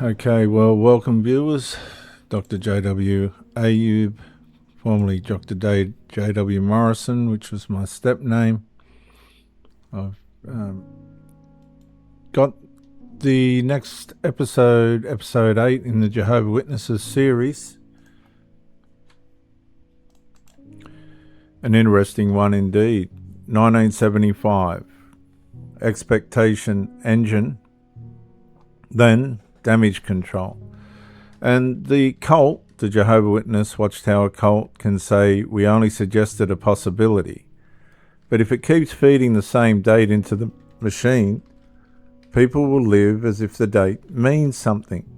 Okay, well, welcome viewers. Dr. J.W. Ayub, formerly Dr. J.W. Morrison, which was my step name. I've got the next episode, episode 8 in the Jehovah Witnesses series. An interesting one indeed. 1975. Expectation engine. Then damage control. And the cult, the Jehovah Witness Watchtower cult, can say we only suggested a possibility. But if it keeps feeding the same date into the machine, people will live as if the date means something.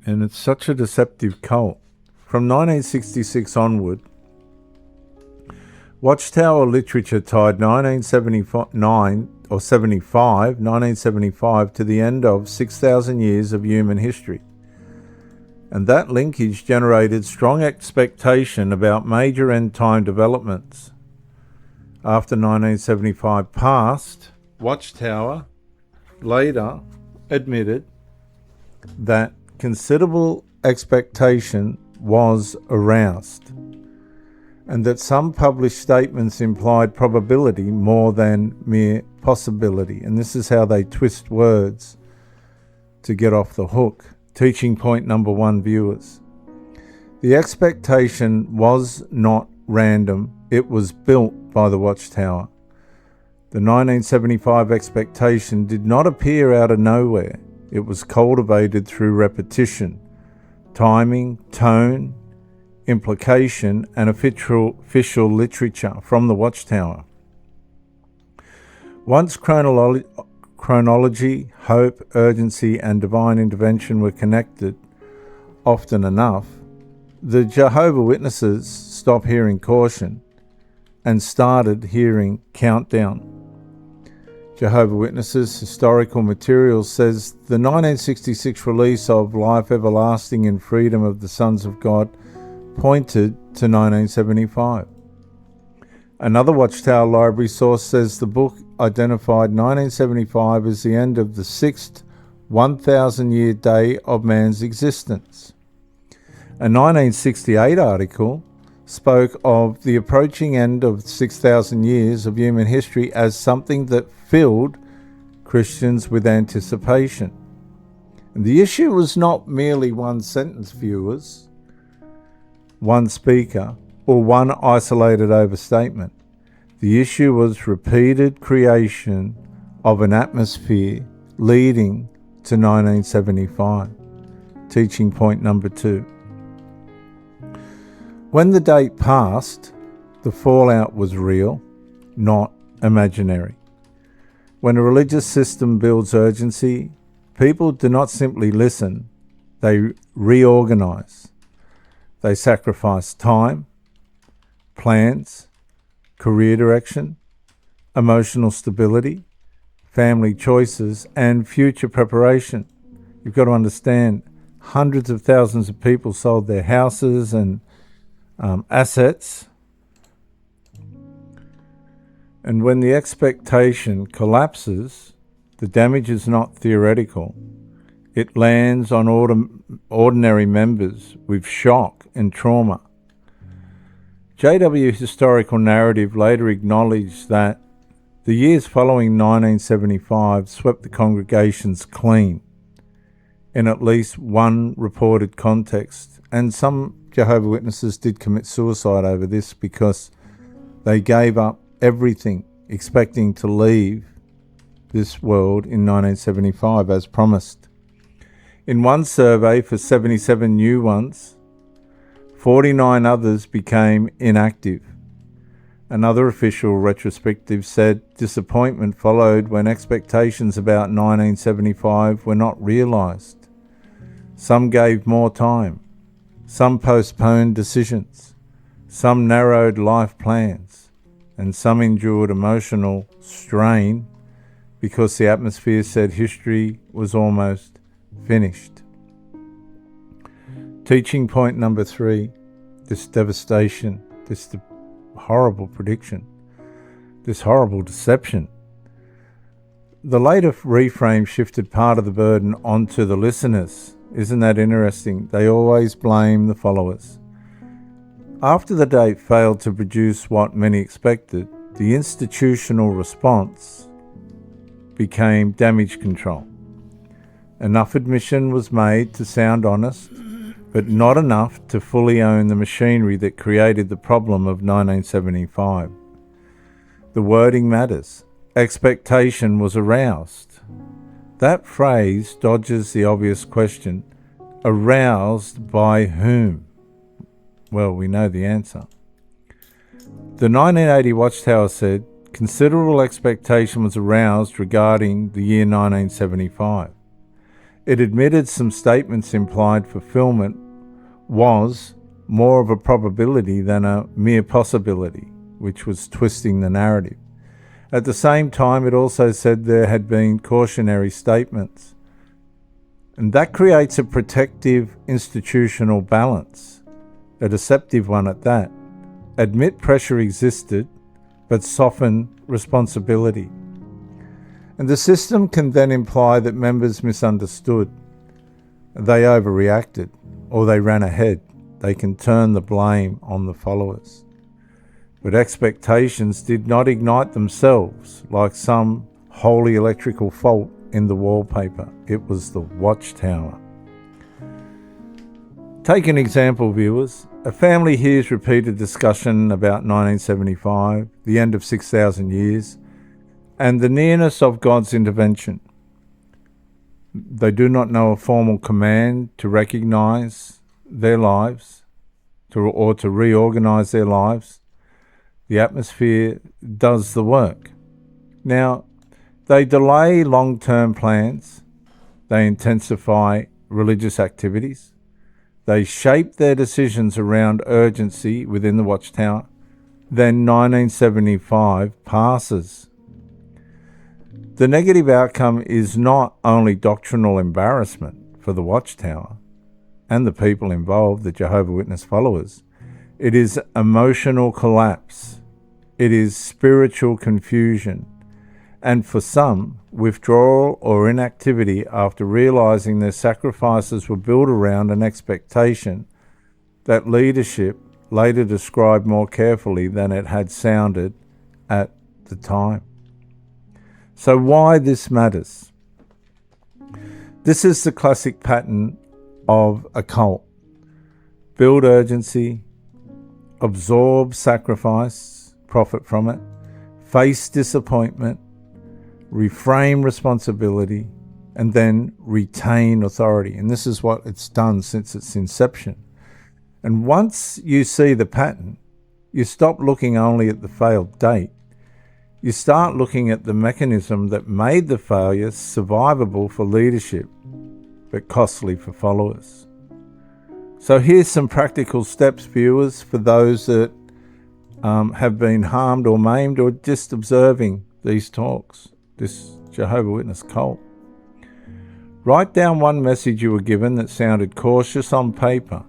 And it's such a deceptive cult. From 1966 onward, Watchtower literature tied 1975 to the end of 6,000 years of human history. And that linkage generated strong expectation about major end-time developments. After 1975 passed, Watchtower later admitted that considerable expectation was aroused, and that some published statements implied probability more than mere possibility. And this is how they twist words to get off the hook. Teaching point number 1, viewers. The expectation was not random. It was built by the Watchtower. The 1975 expectation did not appear out of nowhere. It was cultivated through repetition, timing, tone, implication, and official literature from the Watchtower. Once chronology, hope, urgency, and divine intervention were connected often enough, the Jehovah Witnesses stopped hearing caution and started hearing countdown. Jehovah Witnesses historical material says the 1966 release of Life Everlasting in Freedom of the Sons of God pointed to 1975. Another Watchtower library source says the book identified 1975 as the end of the 6th 1,000-year day of man's existence. A 1968 article spoke of the approaching end of 6,000 years of human history as something that filled Christians with anticipation. And the issue was not merely one sentence, viewers, one speaker, or one isolated overstatement. The issue was repeated creation of an atmosphere leading to 1975. Teaching point number 2. When the date passed, the fallout was real, not imaginary. When a religious system builds urgency, people do not simply listen, they reorganize. They sacrifice time, plans, career direction, emotional stability, family choices, and future preparation. You've got to understand, hundreds of thousands of people sold their houses and assets. And when the expectation collapses, the damage is not theoretical. It lands on ordinary members with shock and trauma. J.W. historical narrative later acknowledged that the years following 1975 swept the congregations clean in at least one reported context, and some Jehovah Witnesses did commit suicide over this because they gave up everything, expecting to leave this world in 1975 as promised. In one survey for 77 new ones, 49 others became inactive. Another official retrospective said disappointment followed when expectations about 1975 were not realised. Some gave more time. Some postponed decisions. Some narrowed life plans. And some endured emotional strain because the atmosphere said history was almost finished. Teaching point number 3, this devastation, this horrible prediction, this horrible deception. the later Reframe shifted part of the burden onto the listeners. Isn't that interesting? They always blame the followers. After the date failed to produce what many expected, the institutional response became damage control. Enough admission was made to sound honest, but not enough to fully own the machinery that created the problem of 1975. The wording matters. Expectation was aroused. That phrase dodges the obvious question, aroused by whom? Well, we know the answer. The 1980 Watchtower said, considerable expectation was aroused regarding the year 1975. It admitted some statements implied fulfillment was more of a probability than a mere possibility, which was twisting the narrative. At the same time, it also said there had been cautionary statements. And that creates a protective institutional balance, a deceptive one at that. Admit pressure existed, but soften responsibility. And the system can then imply that members misunderstood, they overreacted, or they ran ahead. They can turn the blame on the followers. But expectations did not ignite themselves like some holy electrical fault in the wallpaper. It was the Watchtower. Take an example, viewers. A family hears repeated discussion about 1975, the end of 6,000 years, and the nearness of God's intervention. They do not know a formal command to recognize their lives or to reorganize their lives. The atmosphere does the work. Now, they delay long-term plans. They intensify religious activities. They shape their decisions around urgency within the Watchtower. Then 1975 passes. The negative outcome is not only doctrinal embarrassment for the Watchtower and the people involved, the Jehovah Witness followers. It is emotional collapse. It is spiritual confusion. And for some, withdrawal or inactivity after realizing their sacrifices were built around an expectation that leadership later described more carefully than it had sounded at the time. So why this matters? This is the classic pattern of a cult. Build urgency, absorb sacrifice, profit from it, face disappointment, reframe responsibility, and then retain authority. And this is what it's done since its inception. And once you see the pattern, you stop looking only at the failed date. You start looking at the mechanism that made the failure survivable for leadership, but costly for followers. So here's some practical steps, viewers, for those that have been harmed or maimed or just observing these talks, this Jehovah Witness cult. Write down one message you were given that sounded cautious on paper,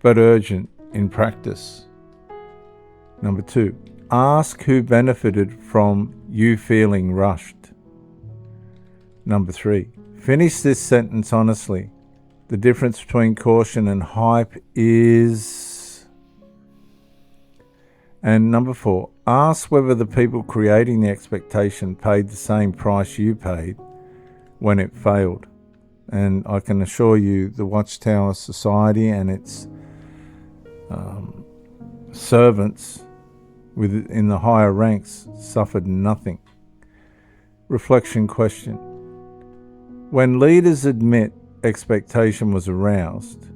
but urgent in practice. Number 2, ask who benefited from you feeling rushed. Number 3, finish this sentence honestly. The difference between caution and hype is... And number 4, ask whether the people creating the expectation paid the same price you paid when it failed. And I can assure you the Watchtower Society and its servants in the higher ranks suffered nothing. Reflection question. When leaders admit expectation was aroused,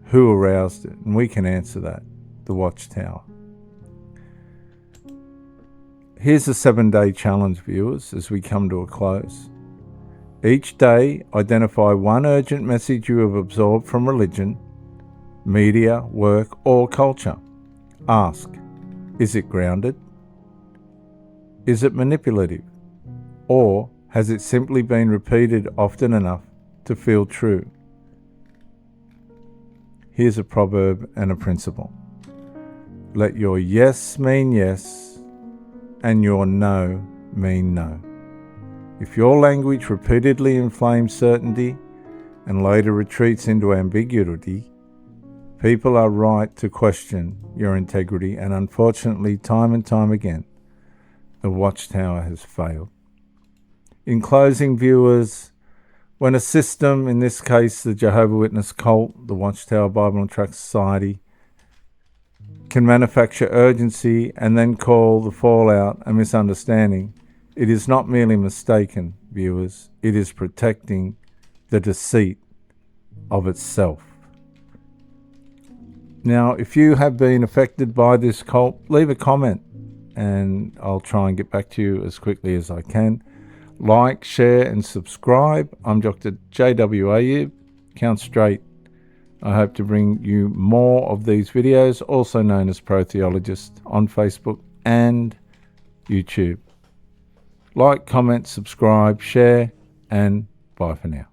who aroused it? And we can answer that, the Watchtower. Here's a 7-day challenge, viewers, as we come to a close. Each day, identify one urgent message you have absorbed from religion, media, work, or culture. Ask, is it grounded? Is it manipulative? Or has it simply been repeated often enough to feel true? Here's a proverb and a principle. Let your yes mean yes, and your no mean no. If your language repeatedly inflames certainty and later retreats into ambiguity, people are right to question your integrity, and unfortunately, time and time again, the Watchtower has failed. In closing, viewers, when a system, in this case the Jehovah Witness cult, the Watchtower Bible and Tract Society, can manufacture urgency and then call the fallout a misunderstanding, it is not merely mistaken, viewers, it is protecting the deceit of itself. Now, if you have been affected by this cult, leave a comment and I'll try and get back to you as quickly as I can. Like, share and subscribe. I'm Dr. J.W. Ayub, Count Straight. I hope to bring you more of these videos, also known as Pro Theologist, on Facebook and YouTube. Like, comment, subscribe, share, and bye for now.